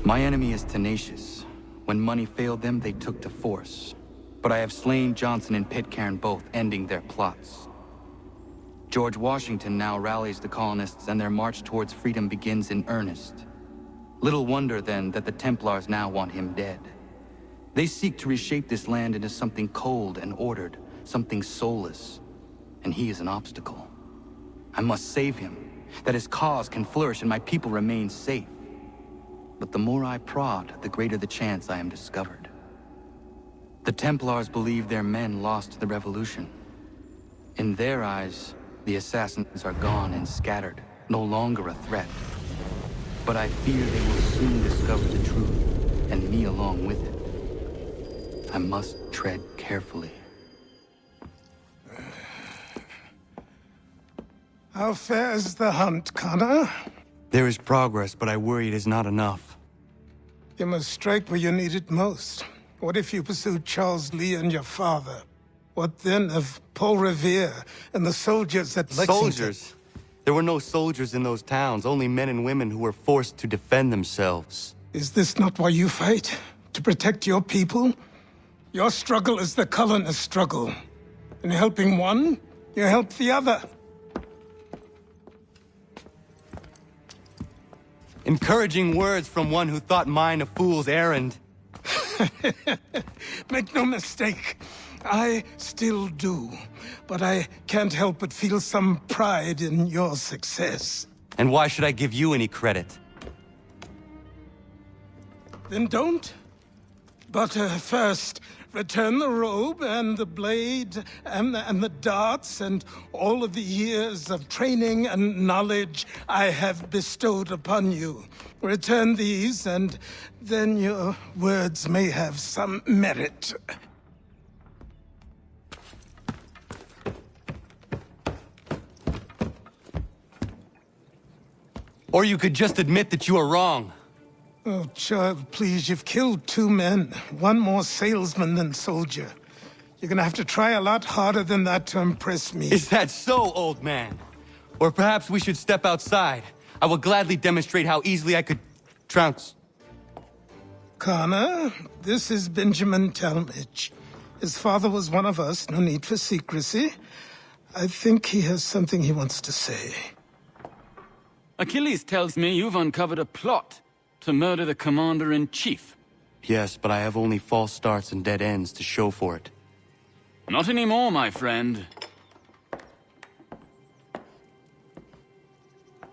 My enemy is tenacious. When money failed them, they took to force. But I have slain Johnson and Pitcairn both, ending their plots. George Washington now rallies the colonists, and their march towards freedom begins in earnest. Little wonder, then, that the Templars now want him dead. They seek to reshape this land into something cold and ordered, something soulless. And he is an obstacle. I must save him, that his cause can flourish and my people remain safe. But the more I prod, the greater the chance I am discovered. The Templars believe their men lost the revolution. In their eyes, the assassins are gone and scattered, no longer a threat. But I fear they will soon discover the truth, and me along with it. I must tread carefully. How fares the hunt, Connor? There is progress, but I worry it is not enough. You must strike where you need it most. What if you pursued Charles Lee and your father? What then of Paul Revere and the soldiers at Lexington? Soldiers? There were no soldiers in those towns, only men and women who were forced to defend themselves. Is this not why you fight? To protect your people? Your struggle is the colonist struggle. In helping one, you help the other. Encouraging words from one who thought mine a fool's errand. Make no mistake, I still do. But I can't help but feel some pride in your success. And why should I give you any credit? Then don't. But first, return the robe and the blade and the darts and all of the years of training and knowledge I have bestowed upon you. Return these, and then your words may have some merit. Or you could just admit that you are wrong. Oh, child, please, you've killed 2 men. One more salesman than soldier. You're gonna have to try a lot harder than that to impress me. Is that so, old man? Or perhaps we should step outside. I will gladly demonstrate how easily I could trounce. Connor, this is Benjamin Talmadge. His father was one of us, no need for secrecy. I think he has something he wants to say. Achilles tells me you've uncovered a plot to murder the Commander-in-Chief. Yes, but I have only false starts and dead ends to show for it. Not anymore, my friend.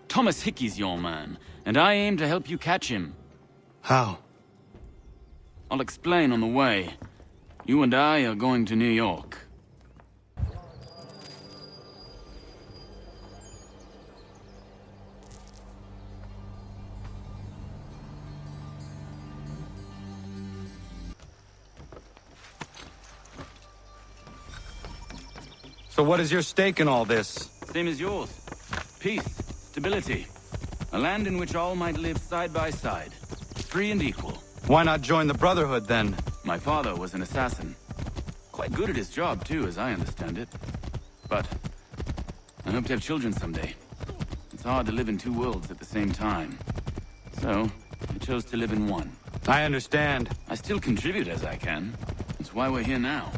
Thomas Hickey's your man, and I aim to help you catch him. How? I'll explain on the way. You and I are going to New York. So what is your stake in all this? Same as yours. Peace, stability. A land in which all might live side by side. Free and equal. Why not join the Brotherhood, then? My father was an assassin. Quite good at his job, too, as I understand it. But I hope to have children someday. It's hard to live in 2 worlds at the same time. So, I chose to live in one. I understand. I still contribute as I can. That's why we're here now.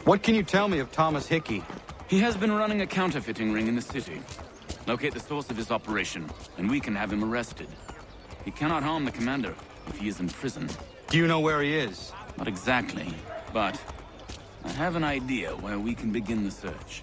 What can you tell me of Thomas Hickey? He has been running a counterfeiting ring in the city. Locate the source of his operation, and we can have him arrested. He cannot harm the commander if he is in prison. Do you know where he is? Not exactly, but I have an idea where we can begin the search.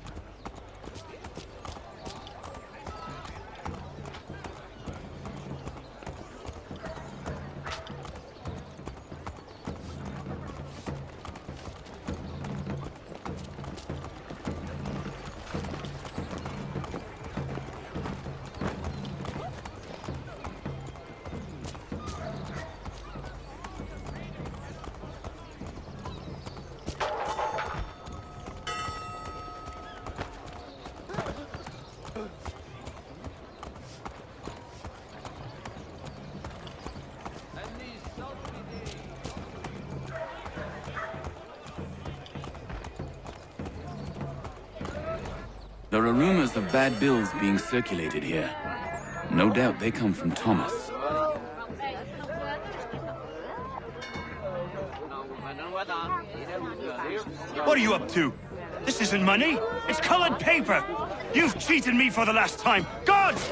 There are rumors of bad bills being circulated here. No doubt they come from Thomas. What are you up to? This isn't money. It's colored paper. You've cheated me for the last time. Gods!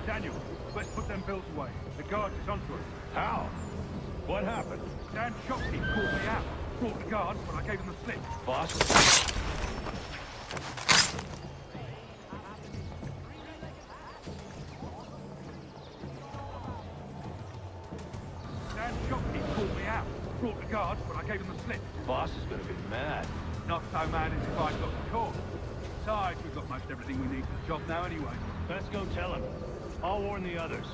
Daniel, let's put them bills away. The guard is onto us. How? What happened? Dan Shopkeep called me out. Brought the guards, but I gave him the slip. Boss? Dan Shopkeep called me out. Brought the guards, but I gave him the slip. Boss is gonna be mad. Not so mad as if I got the call. Besides, we've got most everything we need for the job now anyway. Let's go tell him. I'll warn the others.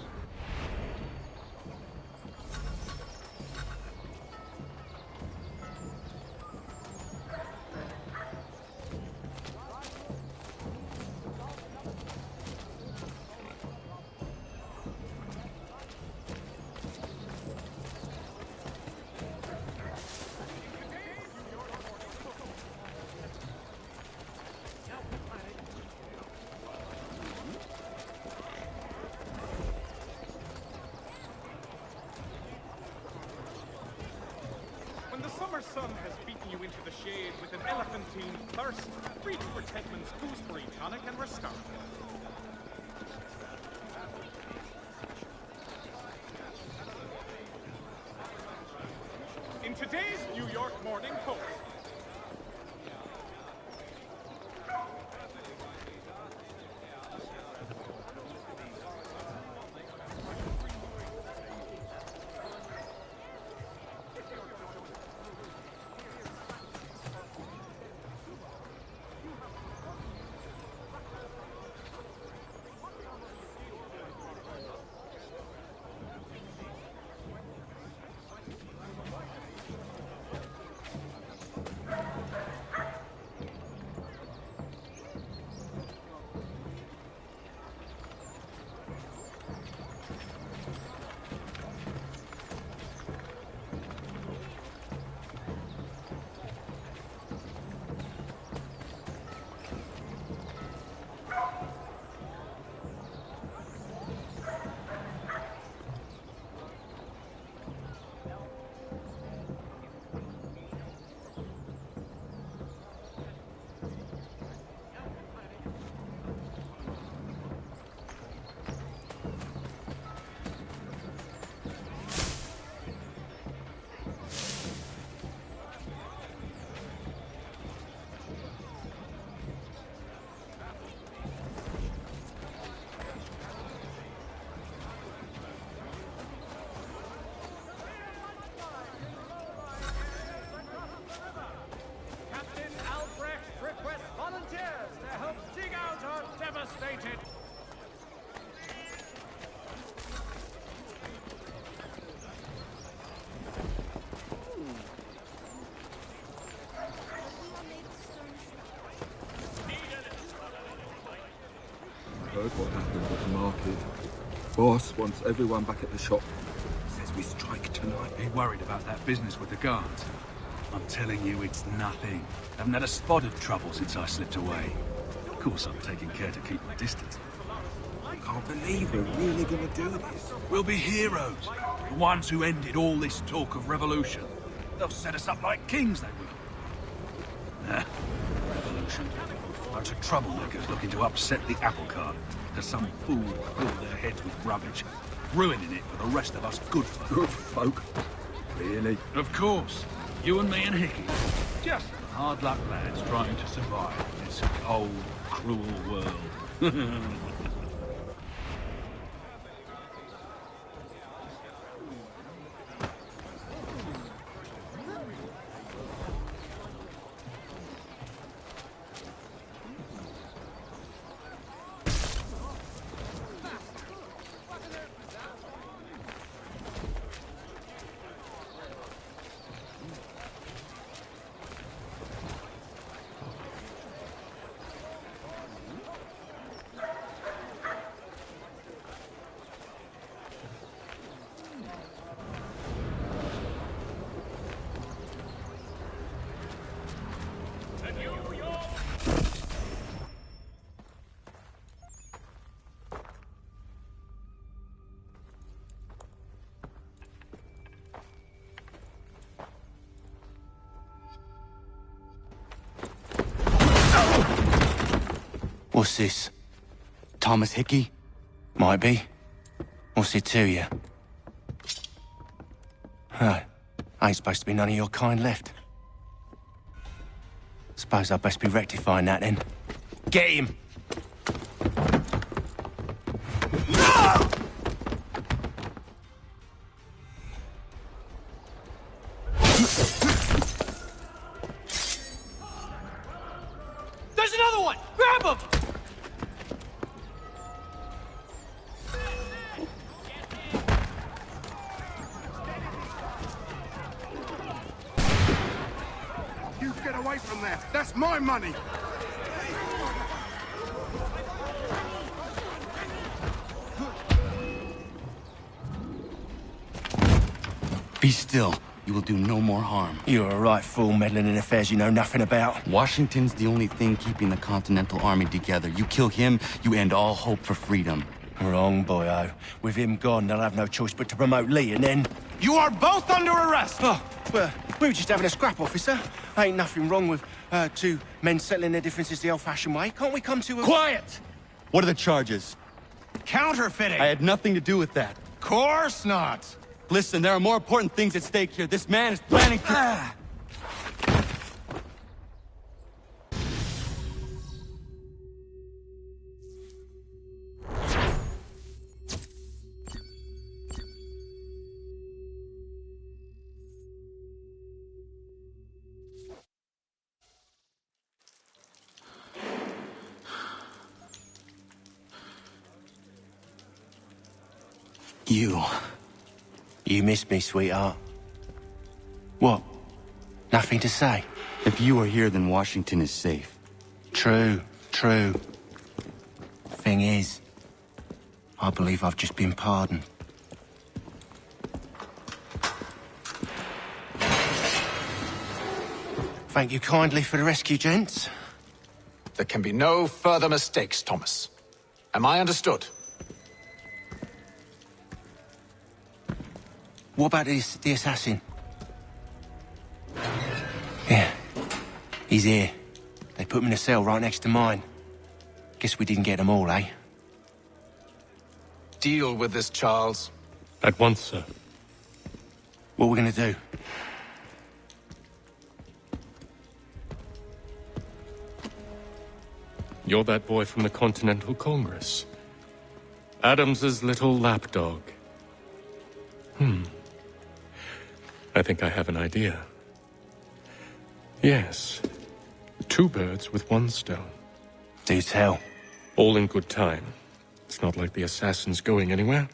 When the summer sun has beaten you into the shade with an elephantine thirst, reach for Tedman's gooseberry tonic and restart. In today's New York Morning Post. happened at the market. Boss wants everyone back at the shop. Says we strike tonight. Ain't worried about that business with the guards. I'm telling you, it's nothing. Haven't had a spot of trouble since I slipped away. Of course, I'm taking care to keep my distance. I can't believe we're really gonna do this. We'll be heroes. The ones who ended all this talk of revolution. They'll set us up like kings, they will. Revolution. Bunch of troublemakers looking to upset the apple cart. Because some fool filled their heads with rubbish. Ruining it for the rest of us good folk. Good folk? Really? Of course. You and me and Hickey. Just hard luck lads trying to survive in this cold, cruel world. What's this? Thomas Hickey? Might be. What's it to you? Ain't supposed to be none of your kind left. Suppose I'd best be rectifying that then. Get him! There's another one! Grab him! You get away from there! That's my money! Be still. You will do no more harm. You're a right fool meddling in affairs you know nothing about. Washington's the only thing keeping the Continental Army together. You kill him, you end all hope for freedom. Wrong, boyo. With him gone, they'll have no choice but to promote Lee, and then... You are both under arrest! Oh, well, we were just having a scrap, officer. Ain't nothing wrong with two men settling their differences the old-fashioned way. Can't we come to a... Quiet! What are the charges? Counterfeiting! I had nothing to do with that. Course not! Listen, there are more important things at stake here. This man is planning to... You missed me, sweetheart. What? Nothing to say? If you are here, then Washington is safe. True. Thing is, I believe I've just been pardoned. Thank you kindly for the rescue, gents. There can be no further mistakes, Thomas. Am I understood? What about the assassin? Yeah, he's here. They put him in a cell right next to mine. Guess we didn't get them all, eh? Deal with this, Charles. At once, sir. What we're gonna do? You're that boy from the Continental Congress. Adams's little lapdog. I think I have an idea. Yes. 2 birds with 1 stone. Do tell. All in good time. It's not like the assassin's going anywhere.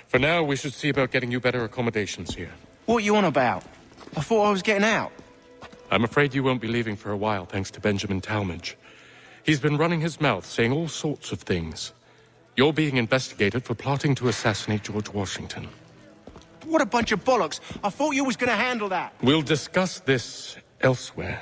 For now, we should see about getting you better accommodations here. What are you on about? I thought I was getting out. I'm afraid you won't be leaving for a while, thanks to Benjamin Talmadge. He's been running his mouth, saying all sorts of things. You're being investigated for plotting to assassinate George Washington. What a bunch of bollocks. I thought you was gonna handle that. We'll discuss this elsewhere.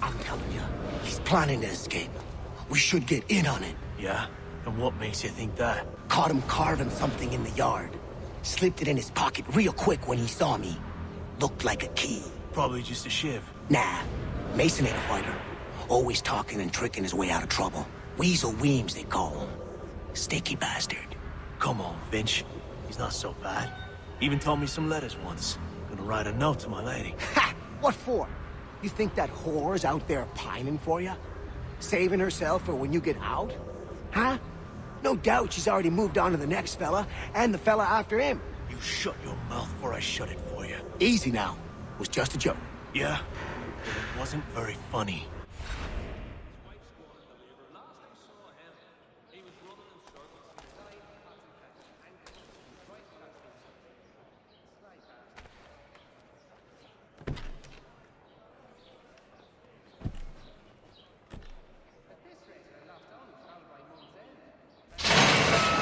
I'm telling you, he's planning to escape. We should get in on it. Yeah? And what makes you think that? Caught him carving something in the yard. Slipped it in his pocket real quick when he saw me. Looked like a key. Probably just a shiv. Nah, Mason ain't a fighter. Always talking and tricking his way out of trouble. Weasel Weems, they call him. Sticky bastard. Come on, Vince. He's not so bad. Even told me some letters once. Gonna write a note to my lady. Ha! What for? You think that whore's out there pining for you? Saving herself for when you get out? Huh? No doubt she's already moved on to the next fella, and the fella after him. You shut your mouth before I shut it for you. Easy now. It was just a joke. Yeah? But it wasn't very funny.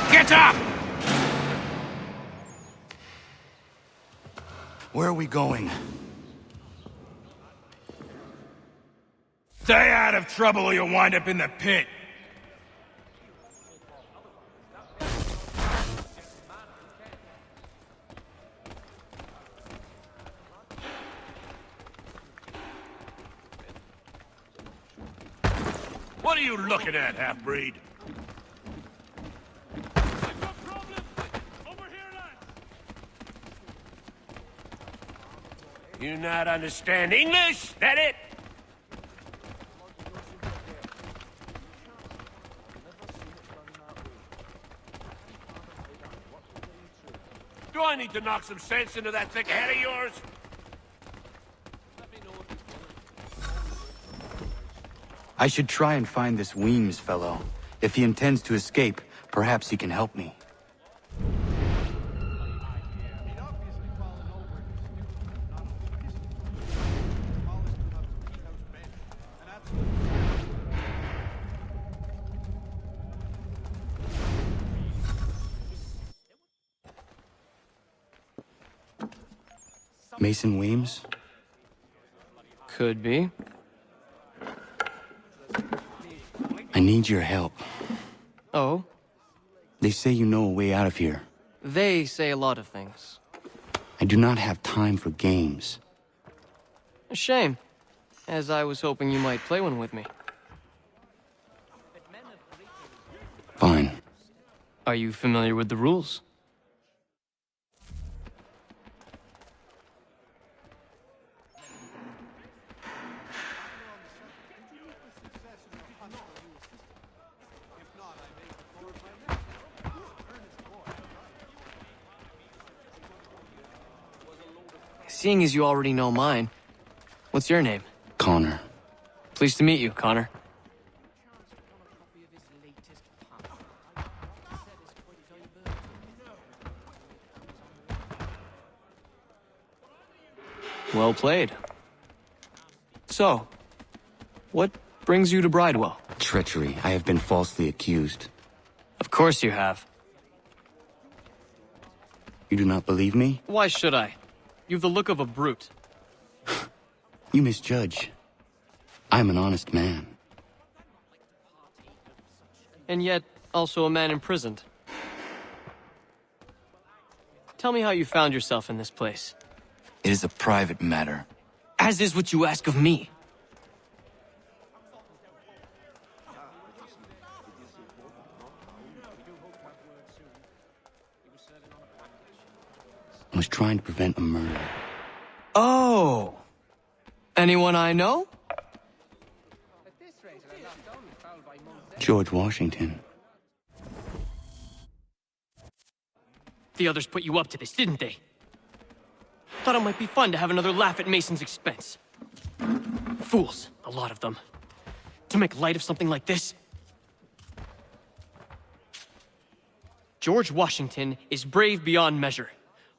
Get up! Where are we going? Stay out of trouble or you'll wind up in the pit. What are you looking at, half-breed? You not understand English? That it? Do I need to knock some sense into that thick head of yours? I should try and find this Weems fellow. If he intends to escape, perhaps he can help me. Mason Weems? Could be. I need your help. Oh? They say you know a way out of here. They say a lot of things. I do not have time for games. A shame, as I was hoping you might play one with me. Fine. Are you familiar with the rules? Seeing as you already know mine, what's your name? Connor. Pleased to meet you, Connor. Well played. So, what brings you to Bridewell? Treachery. I have been falsely accused. Of course you have. You do not believe me? Why should I? You've the look of a brute. You misjudge. I'm an honest man. And yet, also a man imprisoned. Tell me how you found yourself in this place. It is a private matter. As is what you ask of me. I was trying to prevent a murder. Oh! Anyone I know? George Washington. The others put you up to this, didn't they? Thought it might be fun to have another laugh at Mason's expense. Fools, a lot of them. To make light of something like this. George Washington is brave beyond measure,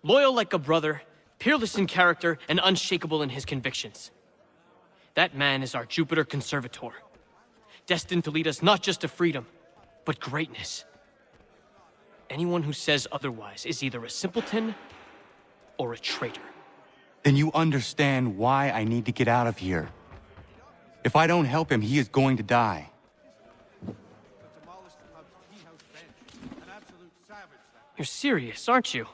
loyal like a brother, peerless in character, and unshakable in his convictions. That man is our Jupiter Conservator, destined to lead us not just to freedom, but greatness. Anyone who says otherwise is either a simpleton or a traitor. Then you understand why I need to get out of here. If I don't help him, he is going to die. You're serious, aren't you?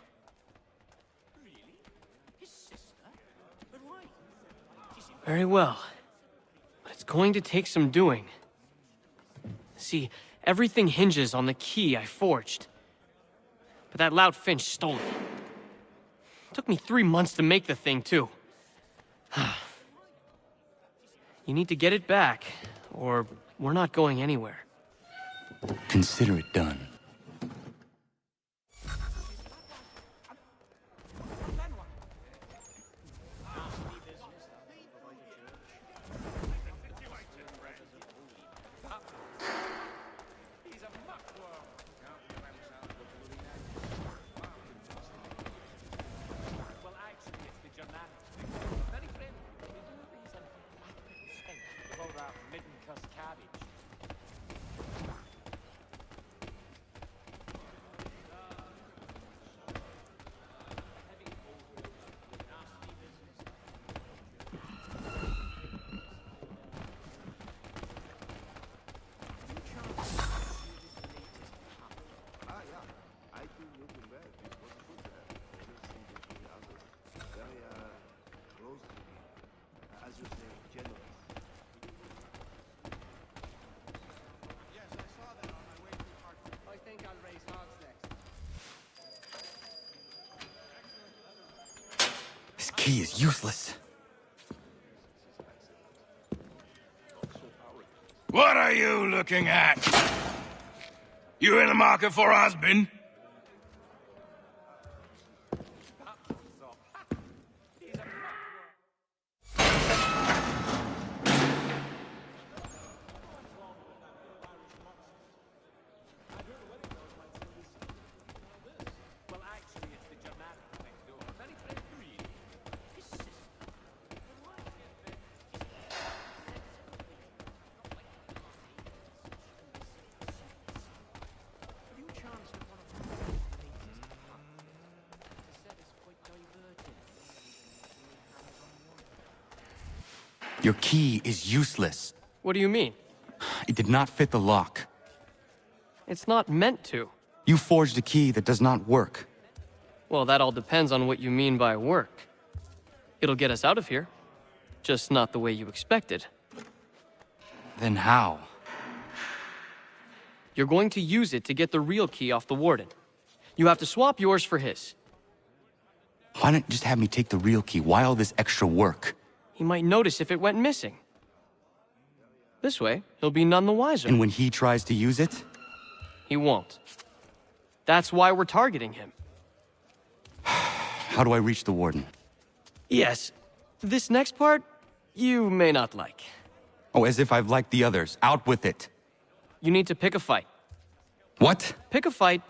Very well. But it's going to take some doing. See, everything hinges on the key I forged. But that loud Finch stole it. Took me 3 months to make the thing, too. You need to get it back, or we're not going anywhere. Consider it done. This key is useless. What are you looking at? You in the market for a husband? Your key is useless. What do you mean? It did not fit the lock. It's not meant to. You forged a key that does not work. Well, that all depends on what you mean by work. It'll get us out of here. Just not the way you expected. Then how? You're going to use it to get the real key off the Warden. You have to swap yours for his. Why not just have me take the real key? Why all this extra work? He might notice if it went missing. This way, he'll be none the wiser. And when he tries to use it? He won't. That's why we're targeting him. How do I reach the Warden? Yes. This next part, you may not like. Oh, as if I've liked the others. Out with it. You need to pick a fight. What? Pick a fight,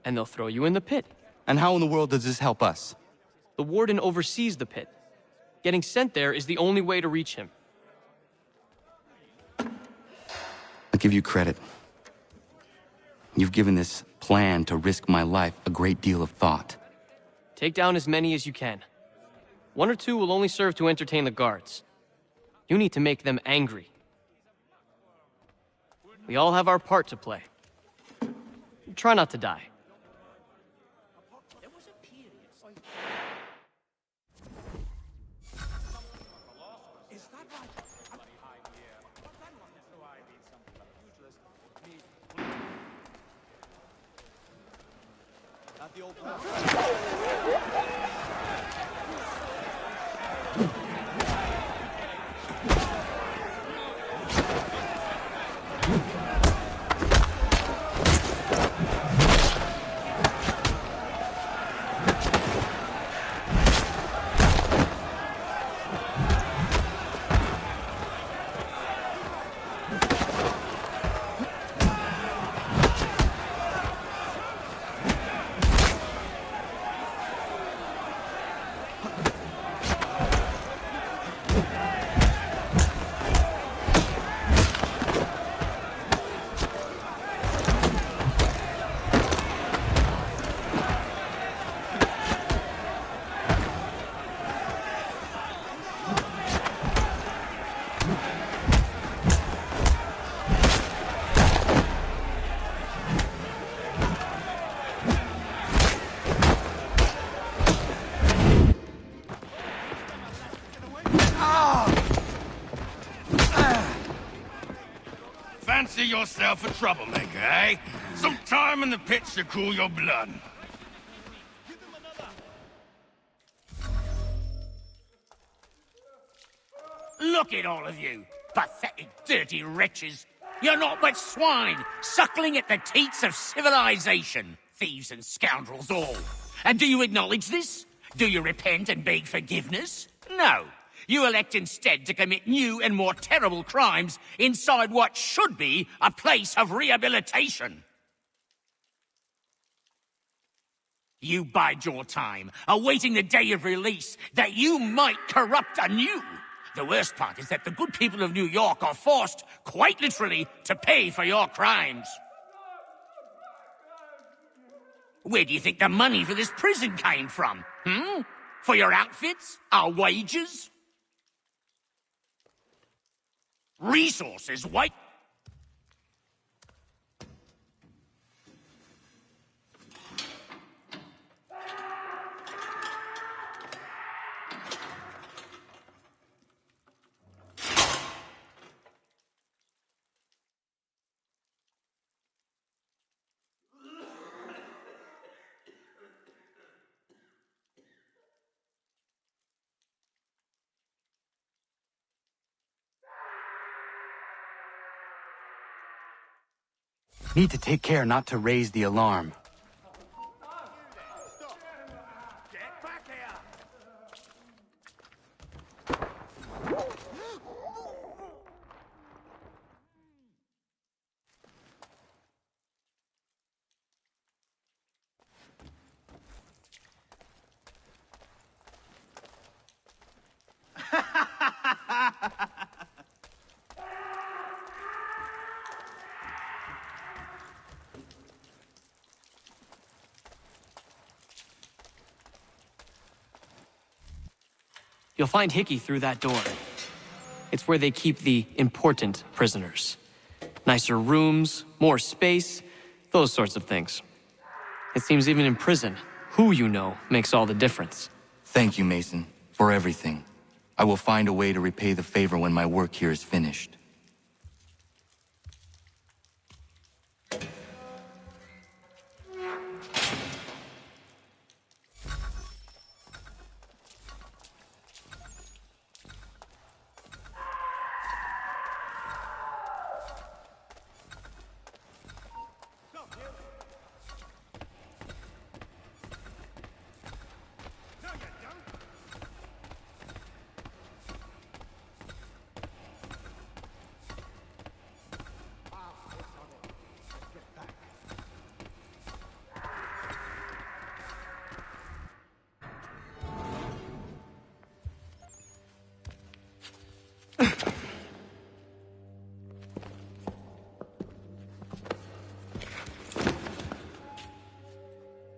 and they'll throw you in the pit. And how in the world does this help us? The Warden oversees the pit. Getting sent there is the only way to reach him. I'll give you credit. You've given this plan to risk my life a great deal of thought. Take down as many as you can. 1 or 2 will only serve to entertain the guards. You need to make them angry. We all have our part to play. Try not to die. Fancy yourself a troublemaker, eh? Some time in the pits to cool your blood. Look at all of you, pathetic, dirty wretches. You're not but swine, suckling at the teats of civilization. Thieves and scoundrels all. And do you acknowledge this? Do you repent and beg forgiveness? No. You elect instead to commit new and more terrible crimes inside what should be a place of rehabilitation. You bide your time, awaiting the day of release, that you might corrupt anew. The worst part is that the good people of New York are forced, quite literally, to pay for your crimes. Where do you think the money for this prison came from? For your outfits? Our wages? Resources, wait. Need to take care not to raise the alarm. You'll find Hickey through that door. It's where they keep the important prisoners. Nicer rooms, more space, those sorts of things. It seems even in prison, who you know makes all the difference. Thank you, Mason, for everything. I will find a way to repay the favor when my work here is finished.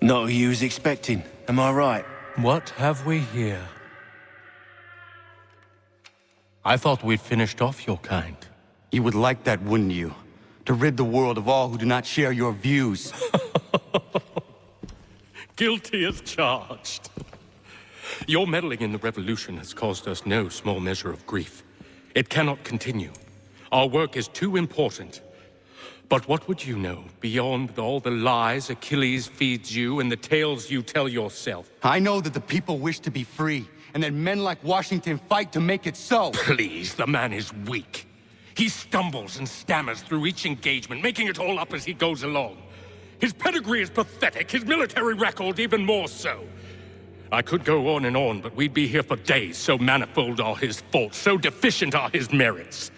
Not who you was expecting, am I right? What have we here? I thought we'd finished off your kind. You would like that, wouldn't you? To rid the world of all who do not share your views. Guilty as charged. Your meddling in the revolution has caused us no small measure of grief. It cannot continue. Our work is too important. But what would you know beyond all the lies Achilles feeds you and the tales you tell yourself? I know that the people wish to be free, and that men like Washington fight to make it so. Please, the man is weak. He stumbles and stammers through each engagement, making it all up as he goes along. His pedigree is pathetic, his military record even more so. I could go on and on, but we'd be here for days, so manifold are his faults, so deficient are his merits.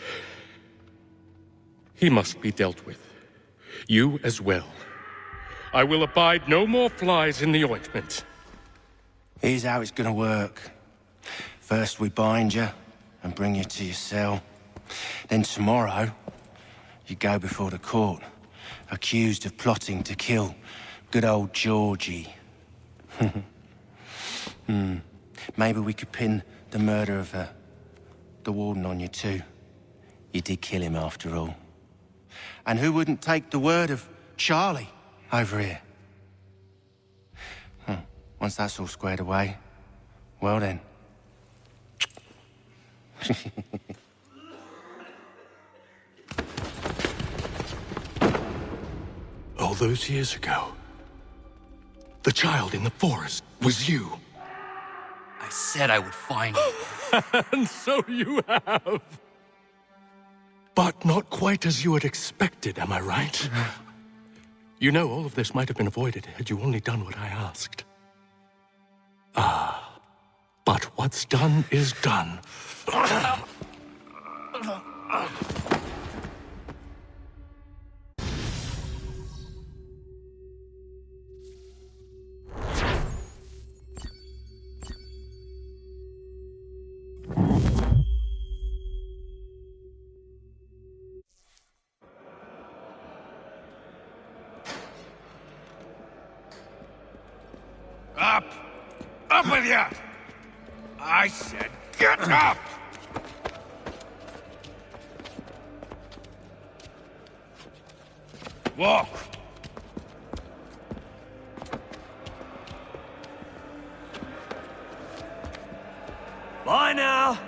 He must be dealt with. You as well. I will abide no more flies in the ointment. Here's how it's gonna work. First we bind you and bring you to your cell. Then tomorrow, you go before the court, accused of plotting to kill good old Georgie. Maybe we could pin the murder of the warden on you too. You did kill him after all. And who wouldn't take the word of Charlie over here? Once that's all squared away, well then, All those years ago, the child in the forest was you. I said I would find you. And so you have. But not quite as you had expected, am I right? You know, all of this might have been avoided had you only done what I asked. Ah, but what's done is done. Up! Up with ya! I said get up! Walk! Bye now!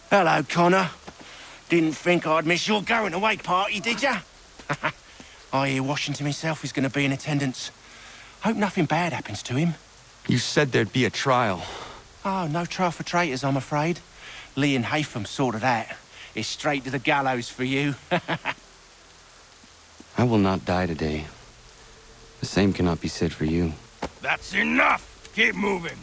Hello, Connor. Didn't think I'd miss your going-away party, did ya? I hear Washington himself is going to be in attendance. Hope nothing bad happens to him. You said there'd be a trial. Oh, no trial for traitors, I'm afraid. Lee and Haytham sorted that. It's straight to the gallows for you. I will not die today. The same cannot be said for you. That's enough! Keep moving!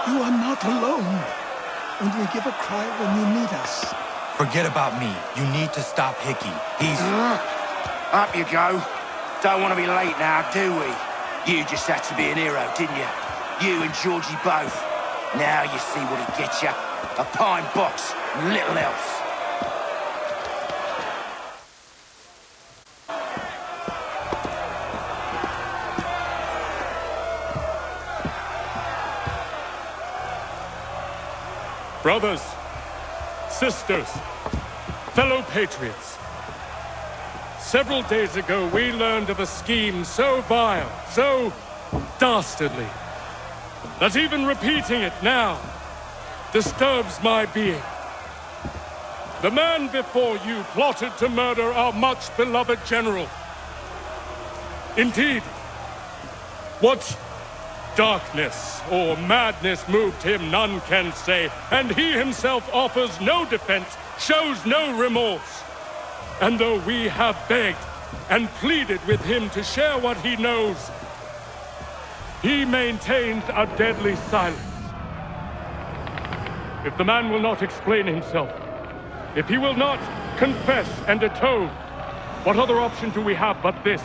You are not alone. Only give a cry when you need us. Forget about me. You need to stop Hickey. He's... Up you go. Don't want to be late now, do we? You just had to be an hero, didn't you? You and Georgie both. Now you see what he gets you. A pine box, little else. Brothers, sisters, fellow patriots. Several days ago, we learned of a scheme so vile, so dastardly, that even repeating it now disturbs my being. The man before you plotted to murder our much-beloved general. Indeed, what darkness or madness moved him, none can say, and he himself offers no defense shows no remorse. And though we have begged and pleaded with him to share what he knows, he maintains a deadly silence. If the man will not explain himself, if he will not confess and atone, what other option do we have but this?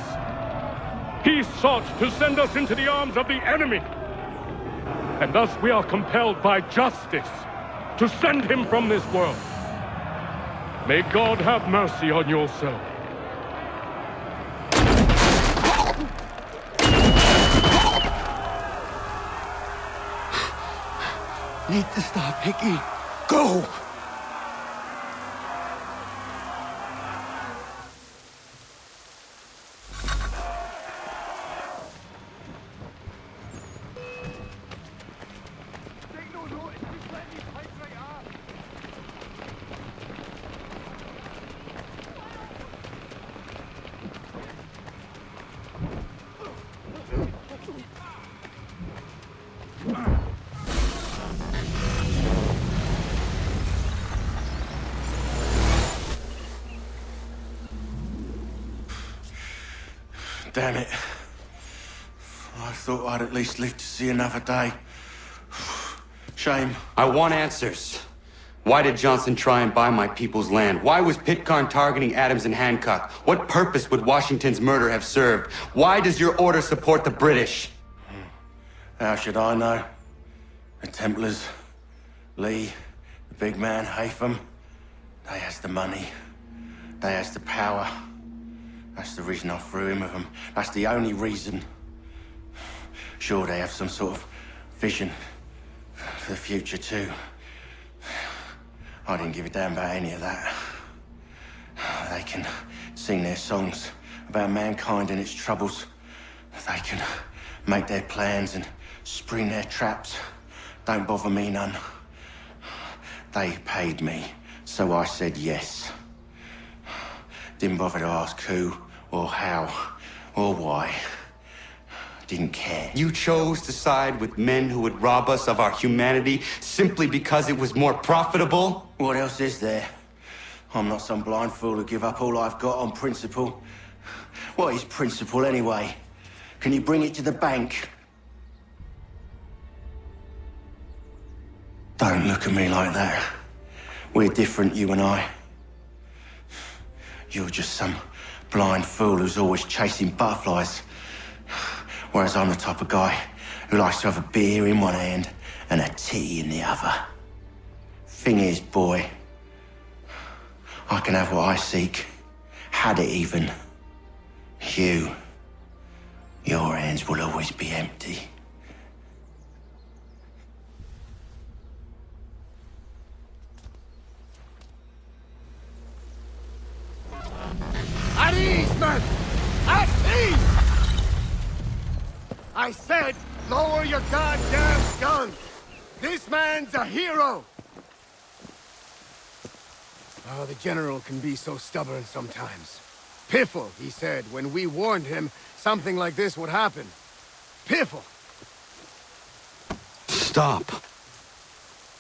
He sought to send us into the arms of the enemy. And thus we are compelled by justice to send him from this world. May God have mercy on your soul. Need to stop, Hickey. Go! Damn it. I thought I'd at least live to see another day. Shame. I want answers. Why did Johnson try and buy my people's land? Why was Pitcairn targeting Adams and Hancock? What purpose would Washington's murder have served? Why does your order support the British? How should I know? The Templars, Lee, the big man, Haytham, they has the money. They has the power. That's the reason I threw him with them. That's the only reason. Sure, they have some sort of vision for the future, too. I didn't give a damn about any of that. They can sing their songs about mankind and its troubles. They can make their plans and spring their traps. Don't bother me none. They paid me, so I said yes. Didn't bother to ask who, or how, or why. Didn't care. You chose to side with men who would rob us of our humanity simply because it was more profitable? What else is there? I'm not some blind fool who give up all I've got on principle. What is principle anyway? Can you bring it to the bank? Don't look at me like that. We're different, you and I. You're just some blind fool who's always chasing butterflies. Whereas I'm the type of guy who likes to have a beer in one hand and a tea in the other. Thing is, boy, I can have what I seek. Had it even. Your hands will always be empty. At ease, men! At ease! I said, lower your goddamn guns! This man's a hero! Oh, the General can be so stubborn sometimes. Piffle, he said, when we warned him something like this would happen. Piffle! Stop.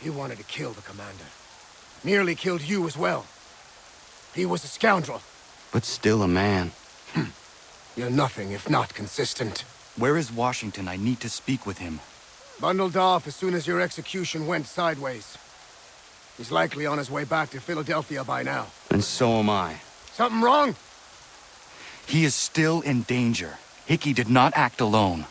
He wanted to kill the commander. Nearly killed you as well. He was a scoundrel. But still a man. You're nothing if not consistent. Where is Washington? I need to speak with him. Bundled off as soon as your execution went sideways. He's likely on his way back to Philadelphia by now. And so am I. Something wrong? He is still in danger. Hickey did not act alone.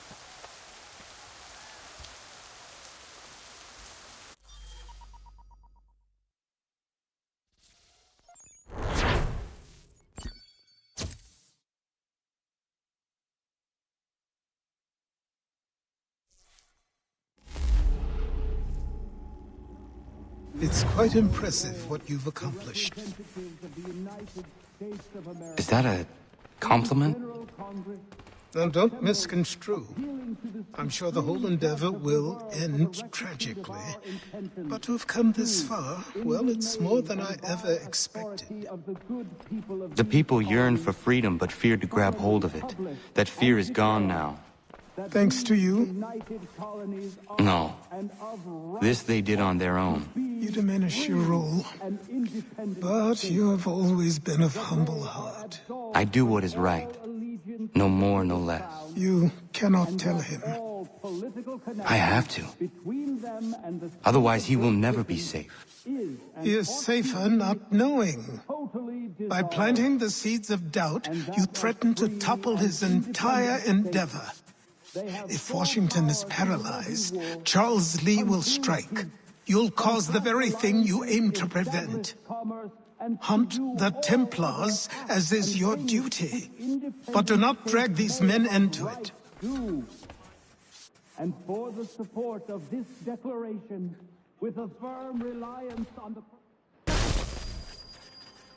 It's quite impressive what you've accomplished. Is that a compliment? Now, don't misconstrue. I'm sure the whole endeavor will end tragically. But to have come this far, well, it's more than I ever expected. The people yearned for freedom but feared to grab hold of it. That fear is gone now. Thanks to you? No. This they did on their own. You diminish your role. But you have always been of humble heart. I do what is right. No more, no less. You cannot tell him. I have to. Otherwise, he will never be safe. He is safer not knowing. By planting the seeds of doubt, you threaten to topple his entire endeavor. If Washington is paralyzed, Charles Lee will strike. You'll cause the very thing you aim to prevent. Hunt the Templars, as is your duty. But do not drag these men into it. And for the support of this declaration, with a firm reliance on the...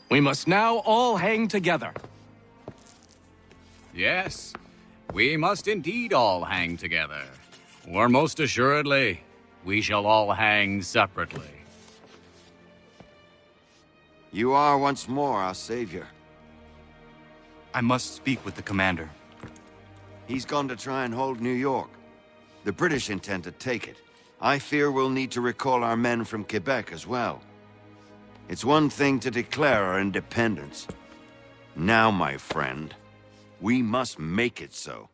We must now all hang together. Yes, we must indeed all hang together. Or most assuredly, we shall all hang separately. You are once more our savior. I must speak with the commander. He's gone to try and hold New York. The British intend to take it. I fear we'll need to recall our men from Quebec as well. It's one thing to declare our independence. Now, my friend, we must make it so.